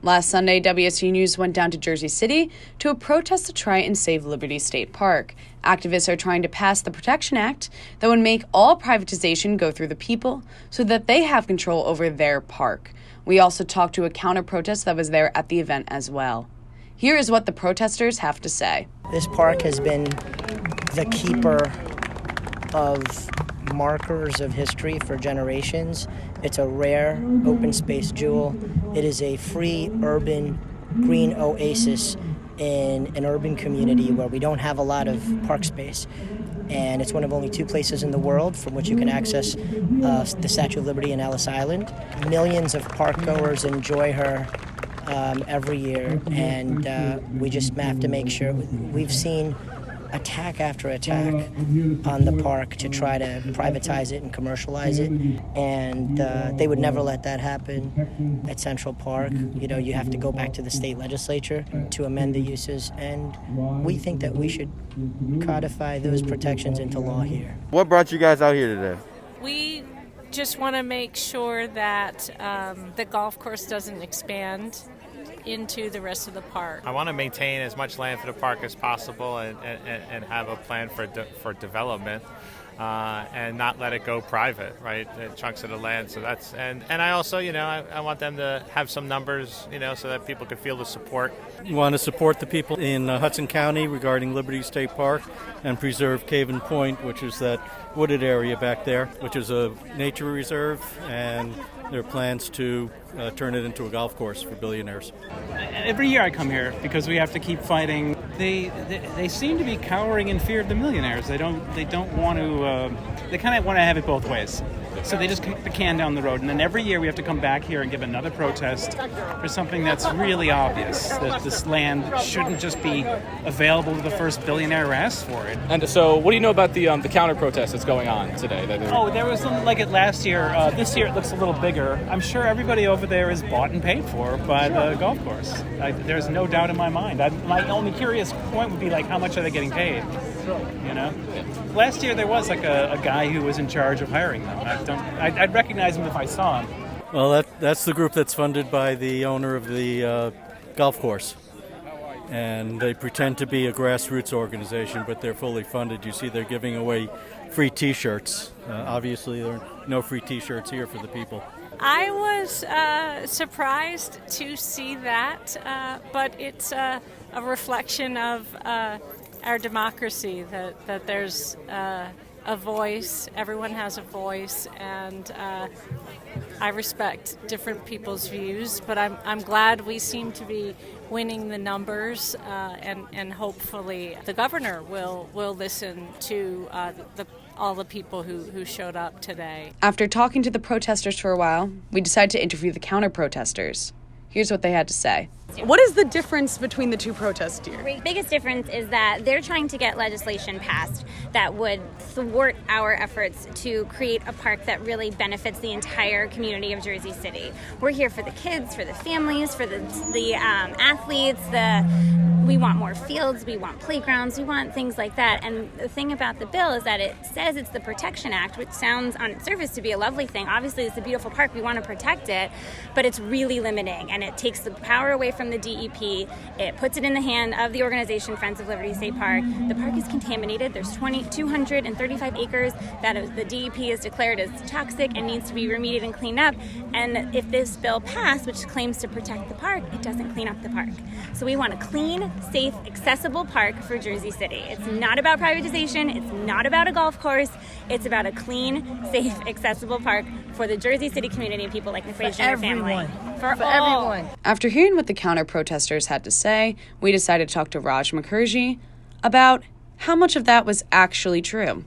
Last Sunday, WSOU News went down to Jersey City to a protest to try and save Liberty State Park. Activists are trying to pass the Protection Act that would make all privatization go through the people so that they have control over their park. We also talked to a counter-protest that was there at the event as well. Here is what the protesters have to say. This park has been the keeper of markers of history for generations. It's a rare open space jewel. It is a free urban green oasis in an urban community where we don't have a lot of park space. And it's one of only two places in the world from which you can access the Statue of Liberty in Ellis Island. Millions of park goers enjoy her every year, and we just have to make sure. We've seen attack after attack on the park to try to privatize it and commercialize it, and they would never let that happen at Central Park. You know, you have to go back to the state legislature to amend the uses, and we think that we should codify those protections into law here. What brought you guys out here today? We just want to make sure that the golf course doesn't expand into the rest of the park. I want to maintain as much land for the park as possible and have a plan for development and not let it go private, right? Chunks of the land. So that's and I also, I want them to have some numbers, so that people can feel the support. We want to support the people in Hudson County regarding Liberty State Park and preserve Caven Point, which is that wooded area back there, which is a nature reserve, and there are plans to turn it into a golf course for billionaires. Every year I come here because we have to keep fighting. They seem to be cowering in fear of the millionaires. They don't want to. They kind of want to have it both ways. So they just kick the can down the road, and then every year we have to come back here and give another protest for something that's really obvious, that this land shouldn't just be available to the first billionaire who asks for it. And so what do you know about the counter-protest that's going on today? There was something like it last year. This year it looks a little bigger. I'm sure everybody over there is bought and paid for by the golf course. There's no doubt in my mind. My only curious point would be, how much are they getting paid? Last year there was a guy who was in charge of hiring them. I'd recognize him if I saw him. Well, that's the group that's funded by the owner of the golf course. And they pretend to be a grassroots organization, but they're fully funded. You see they're giving away free T-shirts. Obviously, there are no free T-shirts here for the people. I was surprised to see that, but it's a reflection of our democracy, that there's a voice, everyone has a voice, and I respect different people's views, but I'm glad we seem to be winning the numbers, and hopefully the governor will listen to all the people who showed up today. After talking to the protesters for a while, we decided to interview the counter-protesters. Here's what they had to say. What is the difference between the two protests here? The biggest difference is that they're trying to get legislation passed that would thwart our efforts to create a park that really benefits the entire community of Jersey City. We're here for the kids, for the families, for the athletes. We want more fields, we want playgrounds, we want things like that. And the thing about the bill is that it says it's the Protection Act, which sounds on its surface to be a lovely thing. Obviously, it's a beautiful park, we want to protect it, but it's really limiting, and it takes the power away from the DEP. It puts it in the hand of the organization Friends of Liberty State Park. The park is contaminated. There's 235 acres that the DEP has declared as toxic and needs to be remediated and cleaned up. And if this bill passed, which claims to protect the park, it doesn't clean up the park. So we want a clean, safe, accessible park for Jersey City. It's not about privatization. It's not about a golf course. It's about a clean, safe, accessible park for the Jersey City community and people like the Frazier and their family. For everyone. After hearing what the counter-protesters had to say, we decided to talk to Raj Mukherjee about how much of that was actually true.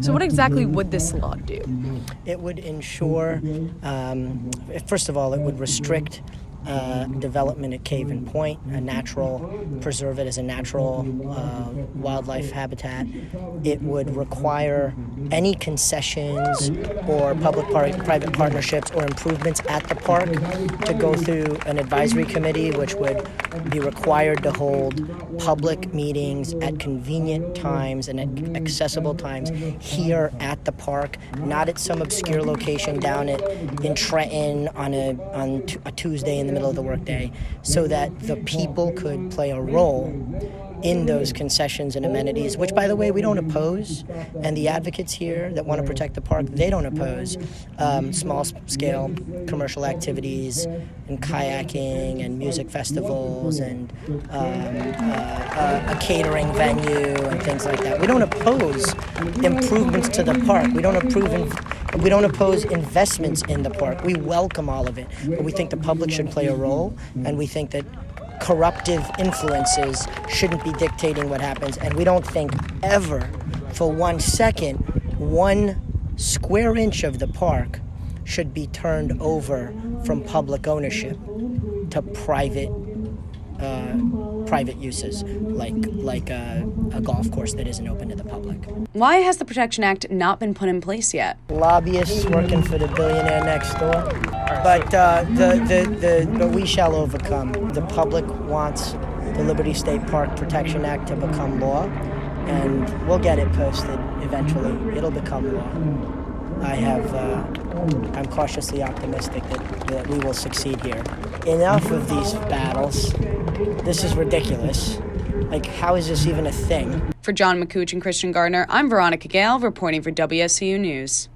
So what exactly would this law do? It would ensure, first of all, it would restrict development at Caven Point, preserve it as a natural wildlife habitat. It would require any concessions or public-private partnerships or improvements at the park to go through an advisory committee, which would be required to hold public meetings at convenient times and at accessible times here at the park, not at some obscure location down in Trenton on a Tuesday in the middle of the workday so that the people could play a role in those concessions and amenities, which, by the way, we don't oppose. And the advocates here that want to protect the park, they don't oppose small-scale commercial activities and kayaking and music festivals and a catering venue and things like that. We don't oppose improvements to the park. We don't oppose investments in the park. We welcome all of it. But we think the public should play a role, and we think that corruptive influences shouldn't be dictating what happens. And we don't think ever for 1 second 1 square inch of the park should be turned over from public ownership to private uses, like a golf course that isn't open to the public. Why has the Protection Act not been put in place yet? Lobbyists working for the billionaire next door. But but we shall overcome. The public wants the Liberty State Park Protection Act to become law, and we'll get it posted eventually. It'll become law. I'm cautiously optimistic that we will succeed here. Enough of these battles. This is ridiculous. Like, how is this even a thing? For John Makuch and Christian Gardner, I'm Veronica Gail, reporting for WSOU News.